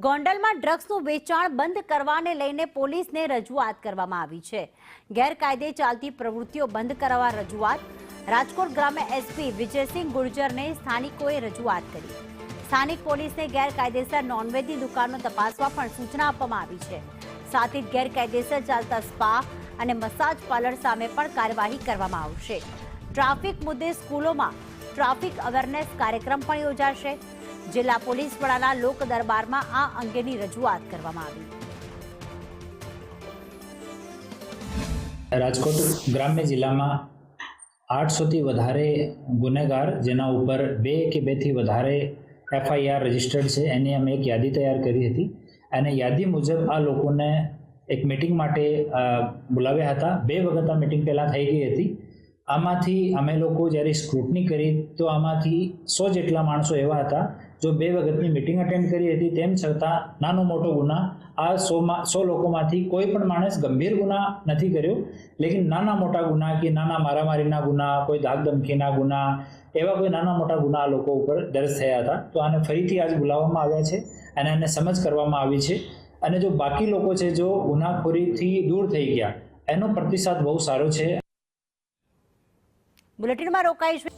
ગોંડલમાં ડ્રગ્સનું વેચાણ બંધ કરવાને લઈને પોલીસને રજૂઆત કરવામાં આવી છે। ગેરકાયદે ચાલતી પ્રવૃત્તિઓ બંધ કરવા રજૂઆત રાજકોટ ગ્રામ્ય એસપી વિજયસિંહ ગુર્જરને સ્થાનિકોએ રજૂઆત કરી। સ્થાનિક પોલીસને ગેરકાયદેસર નોનવેજની દુકાનો તપાસવા પણ સૂચના આપવામાં આવી છે। સાથે જ ગેરકાયદેસર ચાલતા સ્પા અને મસાજ પાર્લર સામે પણ કાર્યવાહી કરવામાં આવશે। ટ્રાફિક મુદ્દે સ્કૂલોમાં ટ્રાફિક અવેરનેસ કાર્યક્રમ પણ યોજાશે। જિલ્લા પોલીસ વડાના લોક દરબારમાં આ અંગેની રજૂઆત કરવામાં આવી। રાજકોટ ગ્રામ્ય જિલ્લામાં 800 થી વધારે ગુનેગાર જેના ઉપર 2 કે 2 થી વધારે FIR રજિસ્ટર્ડ છે એની અમે એક યાદી તૈયાર કરી હતી અને યાદી મુજબ આ લોકોને એક મીટિંગ માટે બોલાવ્યા હતા। 2 વખત આ મીટિંગ પહેલાં થઈ ગઈ હતી। આમાંથી અમે લોકો જ્યારે સ્ક્રુટની કરી તો આમાંથી 100 જેટલા માણસો એવા હતા જો 2 વખતની મીટિંગ અટેન્ડ કરી હતી, તેમ છતાં નાનો મોટો ગુના આ 100 લોકોમાંથી કોઈ પણ માણસ ગંભીર ગુના નથી કર્યો, લેકિન નાના મોટા ગુના કે નાના મારામારીના ગુના, કોઈ ધાક ધમકીના ગુના, એવા કોઈ નાના મોટા ગુના આ લોકો ઉપર દર્જ થયા હતા। તો આને ફરીથી આજ બોલાવવામાં આવ્યા છે અને એને સમજ કરવામાં આવી છે અને જો બાકી લોકો છે જો ગુનાખોરીથી દૂર થઈ ગયા એનો પ્રતિસાદ બહુ સારો છે। બુલેટિનમાં રોકાઈશું।